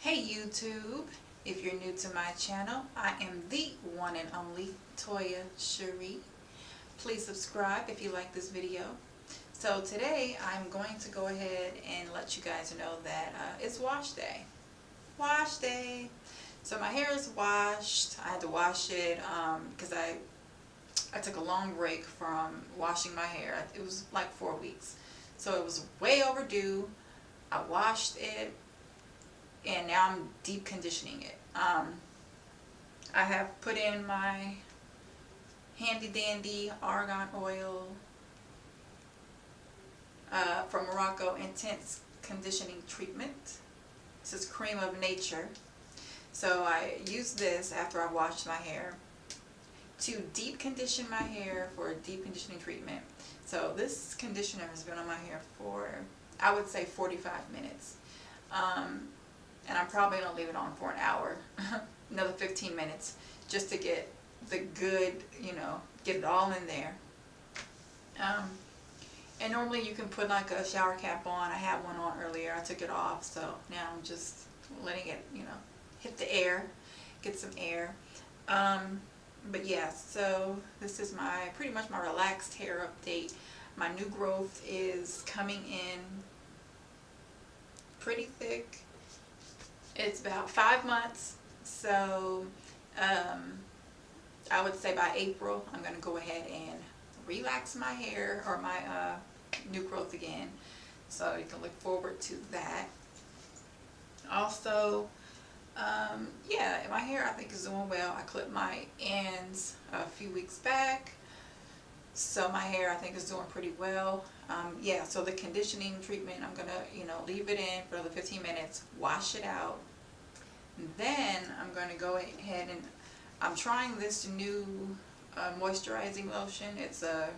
Hey YouTube, if you're new to my channel, I am the one and only Toya Cherie. Please subscribe if you like this video. So today I'm going to go ahead and let you guys know that it's wash day. Wash day. So my hair is washed. I had to wash it because I took a long break from washing my hair. It was like 4 weeks. So it was way overdue. I washed it. And now I'm deep conditioning it. I have put in my handy dandy argan oil from Morocco Intense Conditioning Treatment. This is Creme of Nature. So I use this after I wash my hair to deep condition my hair for a deep conditioning treatment. So this conditioner has been on my hair for, I would say, 45 minutes. And I'm probably going to leave it on for an hour, another 15 minutes, just to get the good, get it all in there. And normally you can put like a shower cap on. I had one on earlier. I took it off, so now I'm just letting it, hit the air, get some air. But yeah, so this is pretty much my relaxed hair update. My new growth is coming in pretty thick. It's about 5 months, so I would say by April I'm going to go ahead and relax my hair or my new growth again, so you can look forward to that. Also, yeah, my hair I think is doing well. I clipped my ends a few weeks back, so my hair I think is doing pretty well. Yeah, so the conditioning treatment, I'm gonna leave it in for the 15 minutes, wash it out. And then I'm going to go ahead and I'm trying this new moisturizing lotion. It's a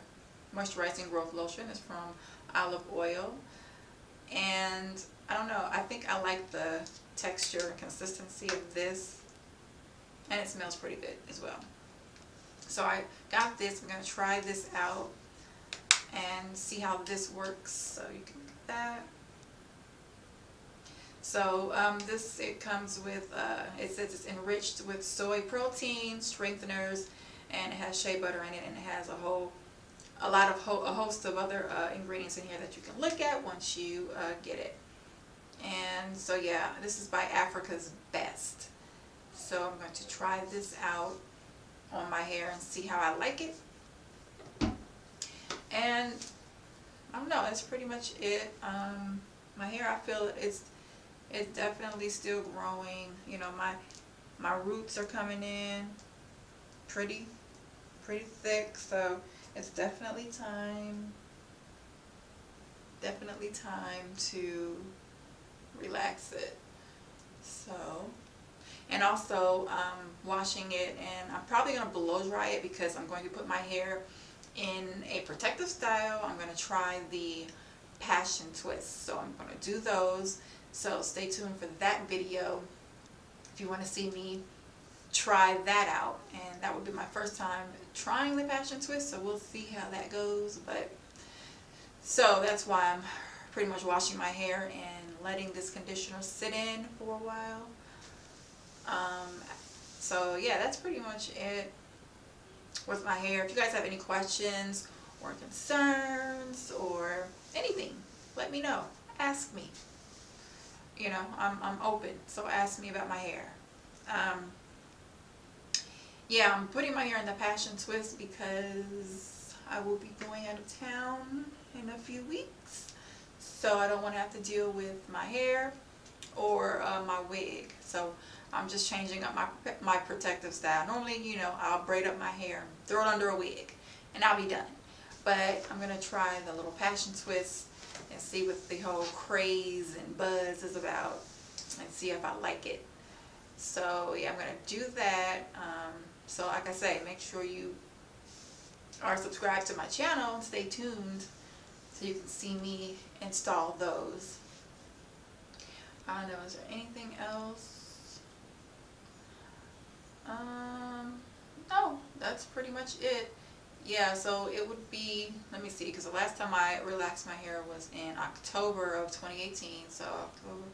moisturizing growth lotion. It's from olive oil, and I don't know, I think I like the texture and consistency of this, and it smells pretty good as well. So I got this. I'm going to try this out and see how this works. So you can get that. So it comes with, it says it's enriched with soy protein, strengtheners, and it has shea butter in it, and it has a host of other ingredients in here that you can look at once you get it. And so yeah, this is by Africa's Best. So I'm going to try this out on my hair and see how I like it. And I don't know, that's pretty much it. My hair, I feel it's definitely still growing. My roots are coming in pretty thick, so it's definitely time to relax it. So, and also washing it, and I'm probably going to blow dry it because I'm going to put my hair in a protective style. I'm going to try the passion twist, so I'm going to do those. So stay tuned for that video if you want to see me try that out. And that would be my first time trying the passion twist, so we'll see how that goes. But so that's why I'm pretty much washing my hair and letting this conditioner sit in for a while. So yeah, that's pretty much it with my hair. If you guys have any questions or concerns or anything, let me know. Ask me. I'm open, so ask me about my hair. Yeah, I'm putting my hair in the passion twist because I will be going out of town in a few weeks, so I don't want to have to deal with my hair or my wig. So I'm just changing up my protective style. Normally, I'll braid up my hair, throw it under a wig, and I'll be done. But I'm gonna try the little passion twist and see what the whole craze and buzz is about, and see if I like it. So yeah, I'm gonna do that. So like I say, make sure you are subscribed to my channel and stay tuned so you can see me install those. I don't know, is there anything else? No, that's pretty much it. Yeah, so it would be, let me see, because the last time I relaxed my hair was in October of 2018. So October,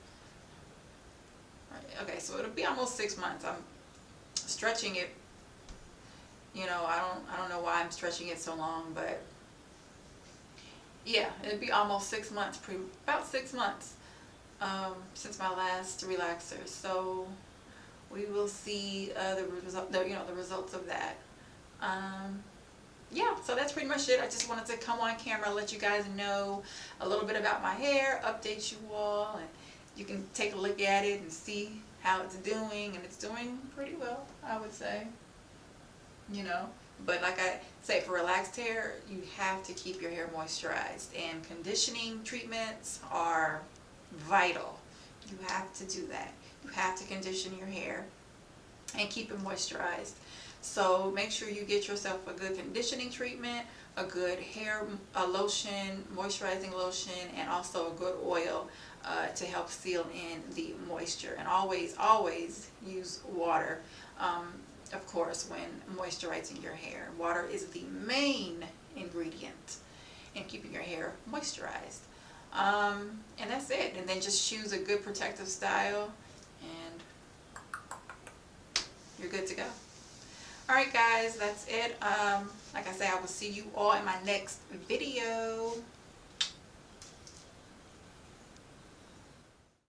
Okay, so it'll be almost 6 months. I'm stretching it. You know, I don't know why I'm stretching it so long, but yeah, it'll be almost 6 months, about 6 months since my last relaxer. So we will see the results of that. Um, yeah, so that's pretty much it. I just wanted to come on camera, let you guys know a little bit about my hair, update you all, and you can take a look at it and see how it's doing, and it's doing pretty well, I would say. You know, but like I say, for relaxed hair, you have to keep your hair moisturized, and conditioning treatments are vital. You have to do that. You have to condition your hair and keep it moisturized. So make sure you get yourself a good conditioning treatment, a good hair lotion, moisturizing lotion, and also a good oil to help seal in the moisture. And always, always use water, of course, when moisturizing your hair. Water is the main ingredient in keeping your hair moisturized. And that's it. And then just choose a good protective style, and you're good to go. Alright guys, that's it. Like I said, I will see you all in my next video.